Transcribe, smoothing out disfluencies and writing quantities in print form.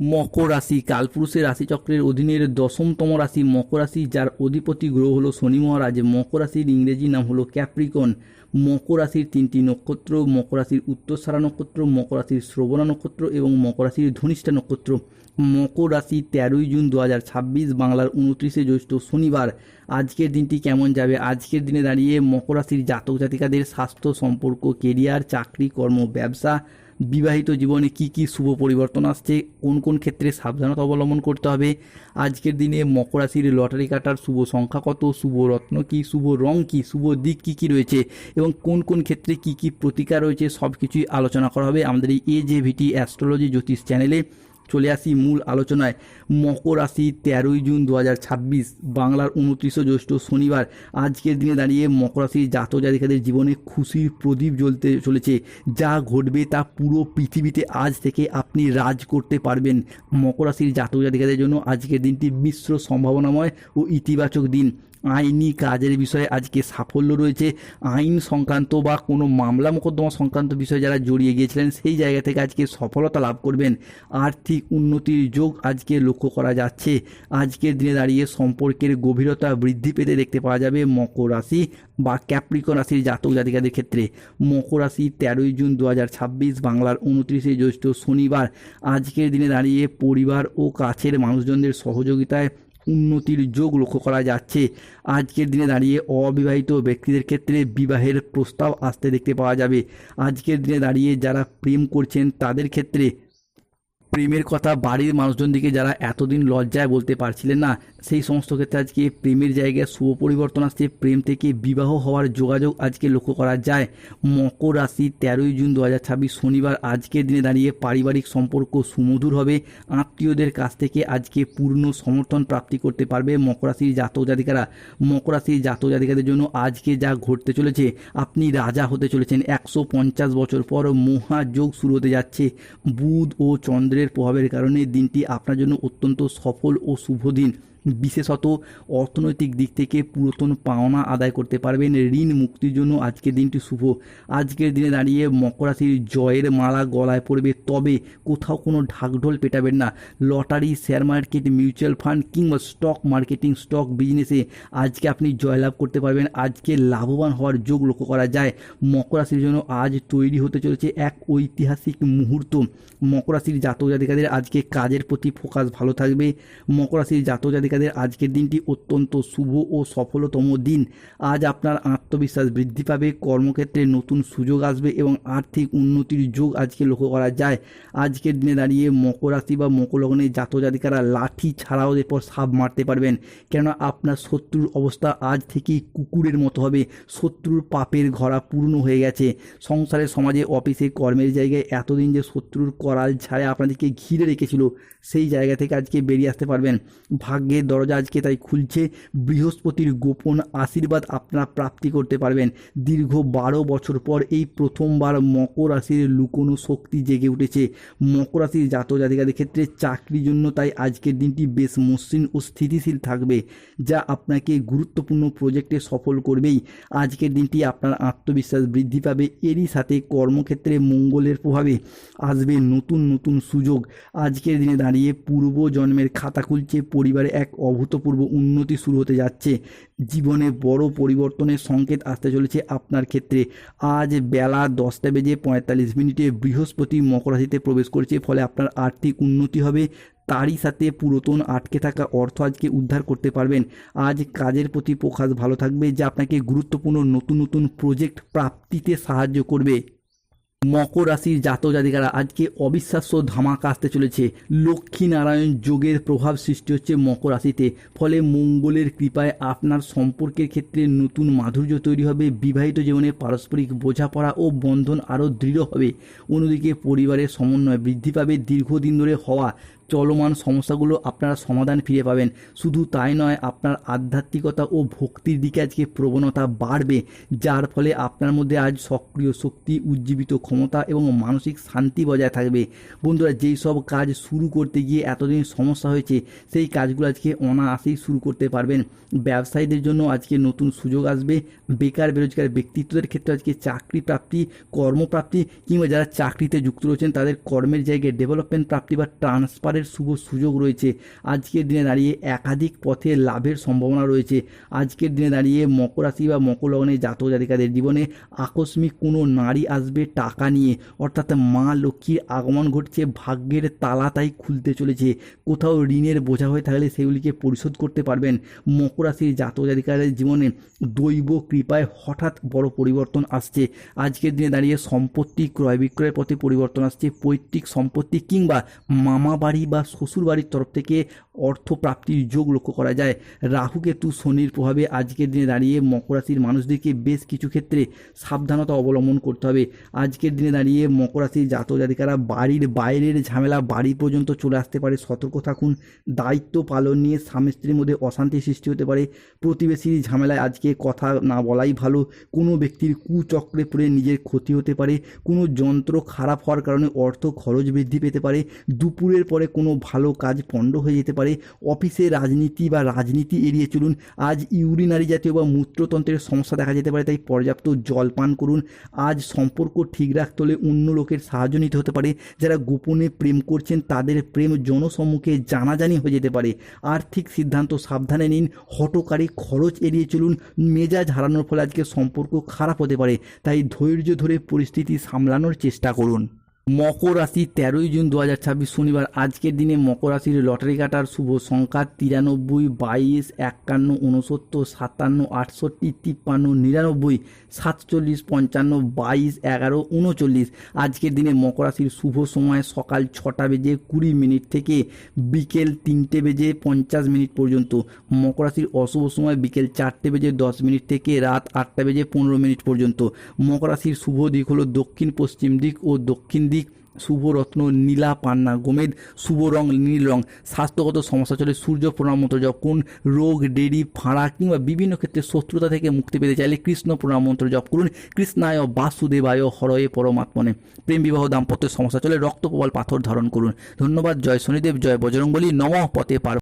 মকর রাশি কালপুরুষের রাশিচক্রের অধীনের 10তম রাশি মকর রাশি, যার অধিপতি গ্রহ হলো শনি মহারাজ। মকর রাশির ইংরেজি নাম হলো ক্যাপ্রিকন। মকর রাশির 3টি নক্ষত্র: মকর রাশির উত্তরসারা নক্ষত্র, মকর রাশির শ্রবণা নক্ষত্র এবং মকর রাশির ধনিষ্ঠা নক্ষত্র। মকর রাশি 13ই জুন 2026, বাংলার 29শে জ্যৈষ্ঠ শনিবার। আজকের দিনটি কেমন যাবে? আজকের দিনে দাঁড়িয়ে মকর রাশির জাতক জাতিকাদের স্বাস্থ্য, সম্পর্ক, কেরিয়ার, চাকরি, কর্ম, ব্যবসা, বিবাহিত জীবনে কি কি শুভ পরিবর্তন আসছে, কোন কোন ক্ষেত্রে সাবধানতা অবলম্বন করতে হবে। আজকের দিনে মকর রাশির লটারি কাটার শুভ সংখ্যা কত, শুভ রত্ন কি, শুভ রং কি, শুভ দিক কি কি রয়েছে এবং কোন কোন ক্ষেত্রে কি কি প্রতিকার রয়েছে, সব কিছুই আলোচনা করা হবে আমাদের এই AJVT অ্যাস্ট্রোলজি জ্যোতিষ চ্যানেলে। চলে আসি মূল আলোচনায়। মকর রাশি 13ই জুন 2026, বাংলার 29শে জ্যৈষ্ঠ শনিবার। আজকের দিনে দাঁড়িয়ে মকর রাশির জাতক জাতিকাদের জীবনে খুশির প্রদীপ জ্বলতে চলেছে। যা ঘটবে তা পুরো পৃথিবীতে আজ থেকে আপনি রাজ করতে পারবেন। মকর রাশির জাতক জাতিকাদের জন্য আজকের দিনটি মিশ্র সম্ভাবনাময় ও ইতিবাচক দিন। আইনি কাজের বিষয়ে আজকে সাফল্য রয়েছে। আইন সংক্রান্ত বা কোনো মামলা মোকদ্দমা সংক্রান্ত বিষয়ে যারা জড়িয়ে গিয়েছিলেন সেই জায়গা থেকে আজকে সফলতা লাভ করবেন। আর্থিক উন্নতির যোগ আজকে লক্ষ্য করা যাচ্ছে। আজকের দিনে দাঁড়িয়ে সম্পর্কের গভীরতা বৃদ্ধি পেতে দেখতে পাওয়া যাবে মকর রাশি বা ক্যাপ্রিকন রাশির জাতক জাতিকাদের ক্ষেত্রে। মকর রাশি 13ই জুন 2026, বাংলার 29শে জ্যৈষ্ঠ শনিবার। আজকের দিনে দাঁড়িয়ে পরিবার ও কাছের মানুষজনদের সহযোগিতায় উন্নতির যোগ লক্ষ্য করা যাচ্ছে। আজকের দিনে দাঁড়িয়ে অবিবাহিত ব্যক্তিদের ক্ষেত্রে বিবাহের প্রস্তাব আসতে দেখতে পাওয়া যাবে। আজকের দিনে দাঁড়িয়ে যারা প্রেম করছেন তাদের ক্ষেত্রে প্রেমের কথা বাড়ির মানুষজনদিকে যারা এতদিন লজ্জায় বলতে পারছিলেন না, সেই সমস্ত ক্ষেত্রে আজকে প্রেমের জায়গায় শুভ পরিবর্তন আসছে। প্রেম থেকে বিবাহ হওয়ার যোগাযোগ আজকে লক্ষ্য করা যায়। মকর রাশি 13ই জুন 2026 শনিবার। আজকের দিনে দাঁড়িয়ে পারিবারিক সম্পর্ক সুমধুর হবে। আত্মীয়দের কাছ থেকে আজকে পূর্ণ সমর্থন প্রাপ্তি করতে পারবে মকর রাশির জাতক জাতিকারা। মকর রাশির জাতক জাতিকাদের জন্য আজকে যা ঘটতে চলেছে, আপনি রাজা হতে চলেছেন। 150 বছর পর মহাযোগ শুরু হতে যাচ্ছে। বুধ ও চন্দ্রের প্রভাবের কারণে দিনটি আপনার জন্য অত্যন্ত সফল ও শুভ দিন। বিশেষত অর্থনৈতিক দিক থেকে পুরাতন পাওনা আদায় করতে পারবেন। ঋণ মুক্তির জন্য আজকের দিনটি শুভ। আজকের দিনে দাঁড়িয়ে মকর রাশির জয়ের মালা গলায় পড়বে, তবে কোথাও কোনো ঢাকঢোল পেটাবেন না। Lottery, share market, mutual fund কিংবা স্টক মার্কেটিং, স্টক বিজনেসে আজকে আপনি জয়লাভ করতে পারবেন। আজকে লাভবান হওয়ার যোগ লক্ষ্য করা যায়। মকর রাশির জন্য আজ তৈরি হতে চলেছে এক ঐতিহাসিক মুহূর্ত। মকর রাশির জাতক জাতিকাদের আজকে কাজের প্রতি ফোকাস ভালো থাকবে। মকর রাশির জাতক জাতিকাদের আজকের দিনটি অত্যন্ত শুভ ও সফলতম দিন। আজ আপনার আত্মবিশ্বাস বৃদ্ধি পাবে, কর্মক্ষেত্রে নতুন সুযোগ আসবে এবং আর্থিক উন্নতির যোগ আজকে লক্ষ্য করা যায়। আজকের দিনে দাঁড়িয়ে মকর রাশি বা মকর লগ্নের জাতক জাতিকারা লাঠি ছাড়াও এরপর সাপ মারতে পারবেন, কেননা আপনার শত্রুর অবস্থা আজ থেকেই কুকুরের মতো হবে। শত্রুর পাপের ঘরা পূর্ণ হয়ে গেছে। সংসারে, সমাজে, অফিসে, কর্মের জায়গায় এতদিন যে শত্রুর করাল ছায়া আপনাদেরকে ঘিরে রেখেছিল, সেই জায়গা থেকে আজকে বেরিয়ে আসতে পারবেন। ভাগ্যের দরজা আজকে তাই খুলছে। বৃহস্পতির গোপন আশীর্বাদ আপনারা প্রাপ্তি করতে পারবেন। দীর্ঘ 12 বছর পর এই প্রথমবার মকর রাশির লুকোনো শক্তি জেগে উঠেছে। মকর রাশির জাতক জাতিকাদের ক্ষেত্রে চাকরির জন্য তাই আজকের দিনটি বেশ মসৃণ ও স্থিতিশীল থাকবে, যা আপনাকে গুরুত্বপূর্ণ প্রজেক্টে সফল করবেই। আজকের দিনটি আপনার আত্মবিশ্বাস বৃদ্ধি পাবে। এরই সাথে কর্মক্ষেত্রে মঙ্গলের প্রভাবে আসবে নতুন নতুন সুযোগ। আজকের দিনে দাঁড়িয়ে পূর্ব জন্মের খাতা খুলছে। পরিবারে এক অভূতপূর্ব উন্নতি শুরু হতে যাচ্ছে। জীবনে বড় পরিবর্তনের সংকেত আসতে চলেছে আপনার ক্ষেত্রে। আজ বেলা 10:45 বৃহস্পতি মকর রাশিতে প্রবেশ করছে, ফলে আপনার আর্থিক উন্নতি হবে। তারই সাথে পুরাতন আটকে থাকা অর্থ আজকে উদ্ধার করতে পারবেন। আজ কাজের প্রতি ফোকাস ভালো থাকবে, যা আপনাকে গুরুত্বপূর্ণ নতুন নতুন প্রজেক্ট প্রাপ্তিতে সাহায্য করবে। মকর রাশির জাতক জাতিকারা আজকে অবিশ্বাস্য ধামাকা আসতে চলেছে। লক্ষ্মী নারায়ণ যোগের প্রভাব সৃষ্টি হচ্ছে মকর রাশিতে, ফলে মঙ্গলের কৃপায় আপনার সম্পর্কের ক্ষেত্রে নতুন মাধুর্য তৈরি হবে। বিবাহিত জীবনে পারস্পরিক বোঝাপড়া ও বন্ধন আরও দৃঢ় হবে। অন্যদিকে পরিবারের সমন্বয় বৃদ্ধি পাবে। দীর্ঘদিন ধরে হওয়া চলমান সমস্যাগুলো আপনারা সমাধান ফিরে পাবেন। শুধু তাই নয়, আপনার আধ্যাত্মিকতা ও ভক্তির দিকে আজকে প্রবণতা বাড়বে, যার ফলে আপনার মধ্যে আজ সক্রিয় শক্তি, উজ্জীবিত ক্ষমতা এবং মানসিক শান্তি বজায় থাকবে। বন্ধুরা, যেই সব কাজ শুরু করতে গিয়ে এতদিন সমস্যা হয়েছে, সেই কাজগুলো আজকে অনায়াসেই শুরু করতে পারবেন। ব্যবসায়ীদের জন্য আজকে নতুন সুযোগ আসবে। বেকার বেরোজগার ব্যক্তিত্বদের ক্ষেত্রে আজকে চাকরি প্রাপ্তি, কর্মপ্রাপ্তি কিংবা যারা চাকরিতে যুক্ত রয়েছেন তাদের কর্মের জায়গায় ডেভেলপমেন্ট প্রাপ্তি বা ট্রান্সফারের বিনিময়ের শুভ সুযোগ রয়েছে। আজকের দিনে দাঁড়িয়ে একাধিক পথে লাভের সম্ভাবনা রয়েছে। আজকের দিনে দাঁড়িয়ে মকর রাশি বা মকর লগ্নের জাতক জাতিকাদের জীবনে আকস্মিক কোনো নারী আসবে টাকা নিয়ে, অর্থাৎ মা লক্ষ্মীর আগমন ঘটছে। ভাগ্যের তালা তাই খুলতে চলেছে। কোথাও ঋণের বোঝা হয়ে থাকলে সেগুলিকে পরিশোধ করতে পারবেন। মকর রাশির জাতক জাতিকাদের জীবনে দৈব কৃপায় হঠাৎ বড় পরিবর্তন আসছে। আজকের দিনে দাঁড়িয়ে সম্পত্তি ক্রয় বিক্রয়ের পথে পরিবর্তন আসছে। পৈতৃক সম্পত্তি কিংবা মামা বাড়ি বা শ্বশুর বাড়ির তরফ থেকে অর্থ প্রাপ্তির যোগ লক্ষ্য করা যায়। রাহু কেতু শনির প্রভাবে আজকের দিনে দাঁড়িয়ে মকর রাশির মানুষদেরকে বেশ কিছু ক্ষেত্রে সাবধানতা অবলম্বন করতে হবে। আজকের দিনে দাঁড়িয়ে মকর রাশির জাতক জাতিকারা বাড়ির বাইরের ঝামেলা বাড়ি পর্যন্ত চলে আসতে পারে, সতর্ক থাকুন। দায়িত্ব পালন নিয়ে স্বামী স্ত্রীর মধ্যে অশান্তি সৃষ্টি হতে পারে। প্রতিবেশীর ঝামেলায় আজকে কথা না বলাই ভালো। কোনো ব্যক্তির কুচক্রে পড়ে নিজের ক্ষতি হতে পারে। কোনো যন্ত্র খারাপ হওয়ার কারণে অর্থ খরচ বৃদ্ধি পেতে পারে। দুপুরের পরে কোনো ভালো কাজ পণ্ড হয়ে যেতে পারে। অফিসে রাজনীতি এড়িয়ে চলুন। আজ ইউরিনারি জাতীয় বা মূত্রতন্ত্রের সমস্যা দেখা যেতে পারে, তাই পর্যাপ্ত জল পান করুন। আজ সম্পর্ক ঠিক রাখতে হলে অন্য লোকের সাহায্য নিতে হতে পারে। যারা গোপনে প্রেম করছেন তাদের প্রেম জনসম্মুখে জানাজানি হয়ে যেতে পারে। আর্থিক সিদ্ধান্ত সাবধানে নিন। হঠকারী খরচ এড়িয়ে চলুন। মেজাজ হারানোর ফলে আজকে সম্পর্ক খারাপ হতে পারে, তাই ধৈর্য ধরে পরিস্থিতি সামলানোর চেষ্টা করুন। মকর রাশি 13ই জুন 2026 শনিবার। আজকের দিনে মকর রাশির লটারি কাটার শুভ সংখ্যা 93, 22, 51, 69, 57, 68, 53, 99, 47, 55, 22, 11, 39। আজকের দিনে মকর রাশির শুভ সময় সকাল 6টা বেজে 20 মিনিট থেকে বিকেল 3টে বেজে 50 মিনিট পর্যন্ত। মকর রাশির অশুভ সময় বিকেল 4টে বেজে 10 মিনিট থেকে রাত 8টা বেজে 15 মিনিট পর্যন্ত। মকর রাশির শুভ দিক হলো দক্ষিণ পশ্চিম দিক ও দক্ষিণ দিক। শুভ রত্ন নীলা পান্না গোমেদ। শুভ রং নীল রং। স্বাস্থ্যগত সমস্যা চলে সূর্য প্রণাম মন্ত্র জপ করুন। রোগ ডেরি ফাঁড়া কিংবা বিভিন্ন ক্ষেত্রে শত্রুতা থেকে মুক্তি পেতে চাইলে কৃষ্ণ প্রণাম মন্ত্র জপ করুন। কৃষ্ণায় বাসুদেবায় হরয়ে পরমাত্মনে। প্রেম বিবাহ দাম্পত্যের সমস্যা চলে রক্তপ্রবাল পাথর ধারণ করুন। ধন্যবাদ। জয় শনিদেব, জয় বজরংবলী, নমঃ পতে পার।